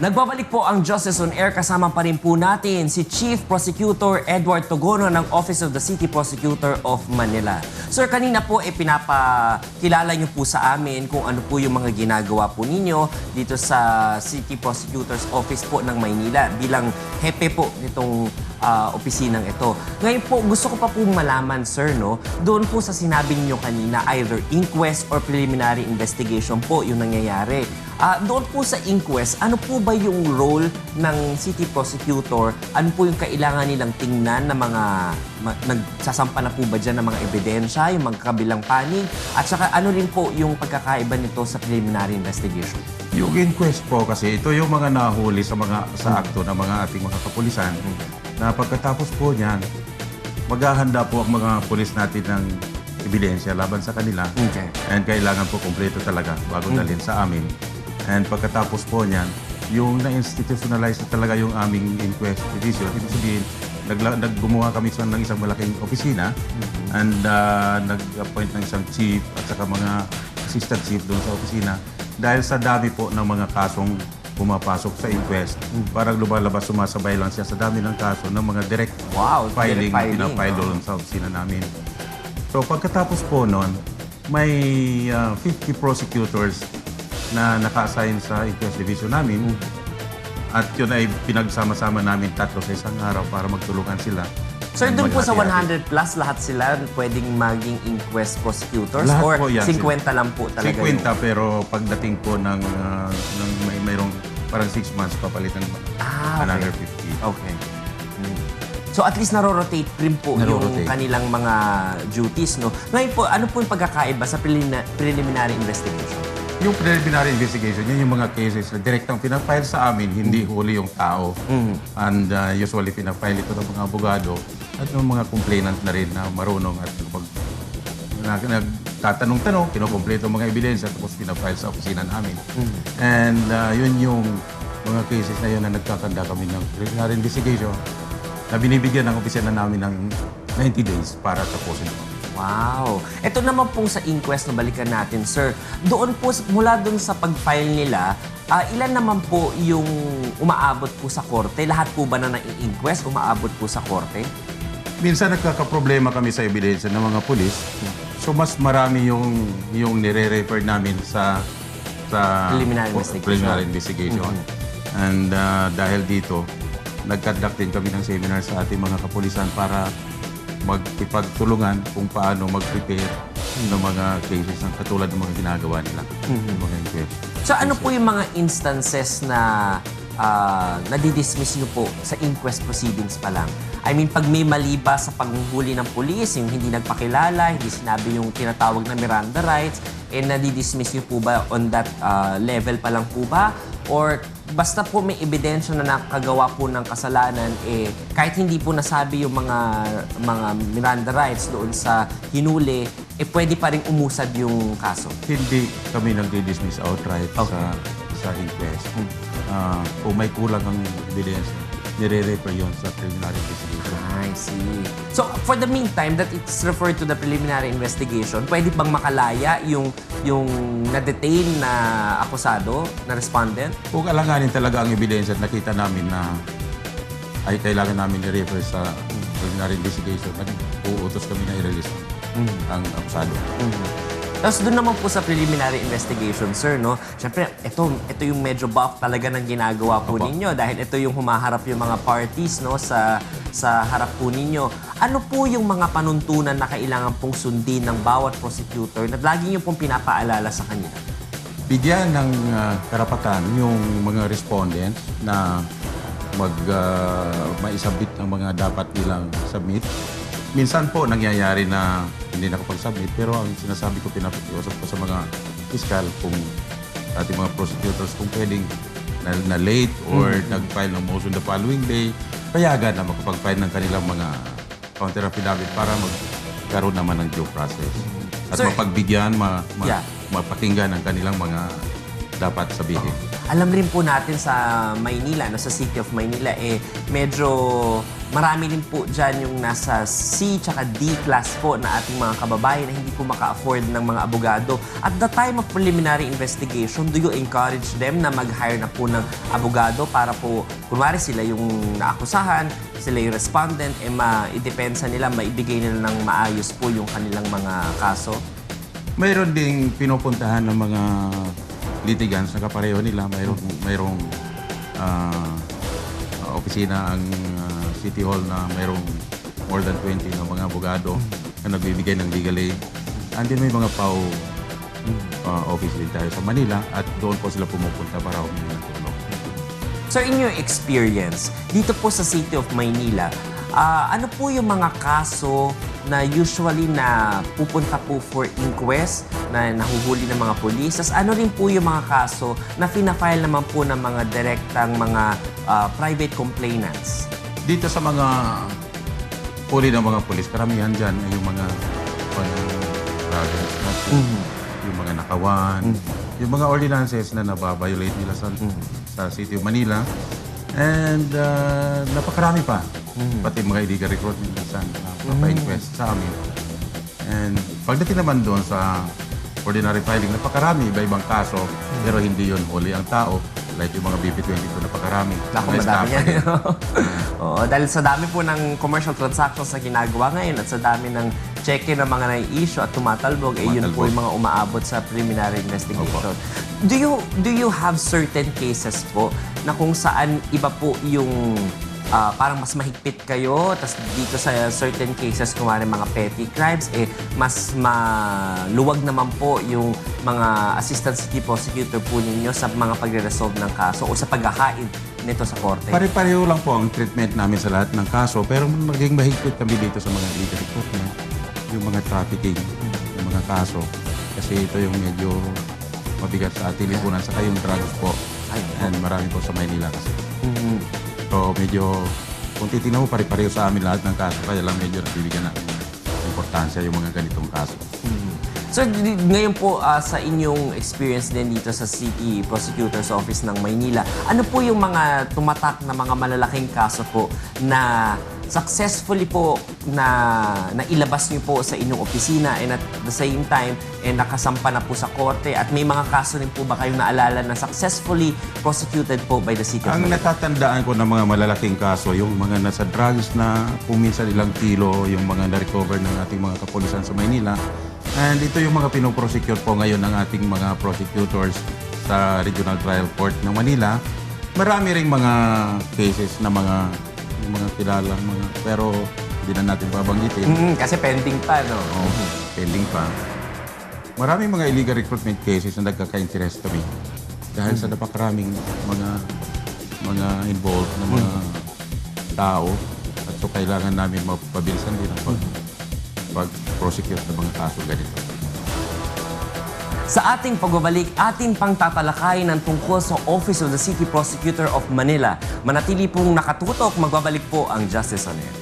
Nagbabalik po ang Justice on Air, kasama pa rin po natin si Chief Prosecutor Edward Togono ng Office of the City Prosecutor of Manila. Sir, kanina po pinapakilala niyo po sa amin kung ano po yung mga ginagawa po ninyo dito sa City Prosecutor's Office po ng Maynila bilang hepe po nitong opisinang ito. Ngayon po, gusto ko pa po malaman, sir, no, doon po sa sinabi niyo kanina, either inquest or preliminary investigation po yung nangyayari. Doon po sa inquest, ano po ba yung role ng city prosecutor? Ano po yung kailangan nilang tingnan na mga nagsasampa na po ba dyan ng mga ebidensya, yung magkabilang panig? At saka ano rin po yung pagkakaiba nito sa preliminary investigation? Yung inquest po kasi ito yung mga nahuli sa akto ng mga ating mga kapulisan na pagkatapos po niyan, maghahanda po ang mga pulis natin ng ebidensya laban sa kanila. Okay. And kailangan po kumpleto talaga bago dalhin sa amin. And pagkatapos po niyan, yung na-institutionalize na talaga yung aming inquest division. Ibig sabihin, gumawa kami ng isang malaking opisina and nag-appoint ng isang chief at saka mga assistant chief doon sa opisina. Dahil sa dami po ng mga kasong pumapasok sa inquest, parang lumalabas, sumasabay lang siya sa dami ng kaso ng mga direct filing na pinapile doon sa opisina namin. So pagkatapos po noon, may 50 prosecutors na naka-assign sa inquest division namin. At yun ay pinagsama-sama namin tatlo sa isang araw para magtulungan sila. Sir, doon po sa 100 plus, lahat sila pwedeng maging inquest prosecutors? Lahat or po yan, 50 lang po talaga 50 pero pagdating po ng mayroong parang 6 months papalitan another 50. Okay. So at least narorotate rin po yung kanilang mga duties, no? Ngayon po, ano po yung pagkakaiba sa preliminary investigation? Yung preliminary investigation, yun yung mga cases na direktang pinafile sa amin, hindi huli yung tao. And usually pinafile ito ng mga abogado at yung mga complainant na rin na marunong at nagtatanong-tanong, kinukompleto mga ebidensya tapos pinafile sa opisina namin. And yun yung mga cases na yun na nagkakanda kami ng preliminary investigation na binibigyan ng opisina namin ng 90 days para tapusin ito. Wow! Ito naman pong sa inquest na balikan natin, sir. Doon po, mula doon sa pag-file nila, ilan naman po yung umaabot po sa korte? Lahat po ba na nai-inquest umaabot po sa korte? Minsan nagkakaproblema kami sa ebidensya ng mga pulis. So mas marami yung nire-refer namin sa preliminary investigation. And dahil dito, nag-conduct din kami ng seminar sa ating mga kapulisan para magpipagtulungan kung paano mag-prepare ng mga cases ng katulad ng mga ginagawa nila. Mga inquest. So ano po yung mga instances na nadidismiss nyo po sa inquest proceedings pa lang? I mean, pag may mali ba sa panghuli ng pulis, yung hindi nagpakilala, hindi sinabi yung tinatawag na Miranda rights, nadidismiss nyo po ba on that level pa lang po ba? Or basta po may ebidensya na nakagawa po ng kasalanan, kahit hindi po nasabi yung mga Miranda rights doon sa hinuli, pwede pa rin umusad yung kaso? Hindi kami nag-dismiss outright sa inquest. Kung may kulang ang ebidensya, nire-refer yun sa preliminary investigation. I see. So, for the meantime that it's referred to the preliminary investigation, pwede bang makalaya yung na-detain na akusado, na respondent? Kung alanganin talaga ang ebidensya at nakita namin na ay kailangan namin i-refer sa preliminary investigation, nag-uutos kami na i-release ang akusado. Tapos doon naman po sa preliminary investigation, sir, no? Siyempre, ito yung medyo buff talaga ng ginagawa po ninyo dahil ito yung humaharap yung mga parties, no, sa harap po ninyo. Ano po yung mga panuntunan na kailangan pong sundin ng bawat prosecutor na lagi nyo pong pinapaalala sa kanila? Bigyan ng karapatan yung mga respondents na maisabit ang mga dapat nilang submit. Minsan po nangyayari na hindi nakapag-submit, pero ang sinasabi ko, pinapakiusap ko sa mga fiskal kung ating mga prosecutors kung pwedeng na late or nag-file ng motion the following day, payagan na makapag-file ng kanilang mga counter affidavit para magkaroon naman ng due process. At Sir, mapagbigyan, mapakinggan ang kanilang mga dapat sabihin. Alam rin po natin sa Maynila, no, sa City of Maynila, medyo marami rin po dyan yung nasa C tsaka D class po na ating mga kababayan na hindi po maka-afford ng mga abogado. At the time of preliminary investigation, do you encourage them na mag-hire na po ng abogado para po, kunwari sila yung naakusahan, sila yung respondent, ma-idepensa nila, maibigay nila ng maayos po yung kanilang mga kaso? Mayroon ding pinupuntahan ng mga litigants na kapareho nila. Mayroong opisina ang City Hall na mayroong more than 20 na mga abogado na nagbibigay ng legal aid. And then may mga PAO office din tayo sa Manila at doon po sila pumupunta para humingi ng tulong. So in your experience, dito po sa City of Maynila, ano po yung mga kaso na usually na pupunta po for inquest, na nahuhuli ng mga polis? As ano rin po yung mga kaso na fina-file naman po ng mga direktang mga private complainants? Dito sa mga huli ng mga polis, karamihan dyan ay yung mga yung mga nakawan, yung mga ordinances na nababiolate nila sa City of Manila. And napakarami pa. Pati mga illegal recruitment minsan napa-inquest sa amin. And pagdating naman doon sa ordinary filing, napakarami iba-ibang kaso, pero hindi yon huli ang tao. Like yung mga BP22, napakarami. Naku, madami yan. Oo, dahil sa dami po ng commercial transactions na ginagawa ngayon at sa dami ng cheque ng mga nai-issue at tumatalbog, yun po yung mga umaabot sa preliminary investigation. Do you have certain cases po na kung saan iba po yung parang mas mahigpit kayo, tas dito sa certain cases, kumari mga petty crimes, mas maluwag naman po yung mga assistant city prosecutor po ninyo sa mga pagre-resolve ng kaso o sa paghahain nito sa korte? Pare-pareho lang po ang treatment namin sa lahat ng kaso, pero maging mahigpit kami dito sa mga illegal recruitment, yung mga trafficking, yung mga kaso. Kasi ito yung medyo mabigat sa ating lipunan, saka yung drugs po. And marami po sa Maynila kasi. So medyo, kung titignan mo, pare-pareho sa amin lahat ng kaso, kaya lang medyo nabibigyan natin importansya yung mga ganitong kaso. So ngayon po sa inyong experience din dito sa City Prosecutor's Office ng Maynila, ano po yung mga tumatak na mga malalaking kaso po na successfully po na nailabas niyo po sa inyong opisina and at the same time nakasampa na po sa korte, at may mga kaso rin po ba kayong naalala na successfully prosecuted po by the City of Ang Manila? natatandaan ko ng mga malalaking kaso, yung mga nasa drugs na puminsan ilang kilo, yung mga na-recover ng ating mga kapulisan sa Maynila. And ito yung mga pinoprosecute po ngayon ng ating mga prosecutors sa Regional Trial Court ng Manila. Marami ring mga cases na mga kilalang mga, pero hindi na natin babanggitin. Kasi pending pa, no? Pending pa. Maraming mga illegal recruitment cases na nagkaka-interest kami dahil sa napakaraming mga involved na mga tao, at so kailangan namin mapabilisan din ang pag-prosecute ng mga kaso ganito. Sa ating pagbabalik, ating pang tatalakayin ang tungkol sa Office of the City Prosecutor of Manila. Manatili pong nakatutok, magbabalik po ang Justice on Air.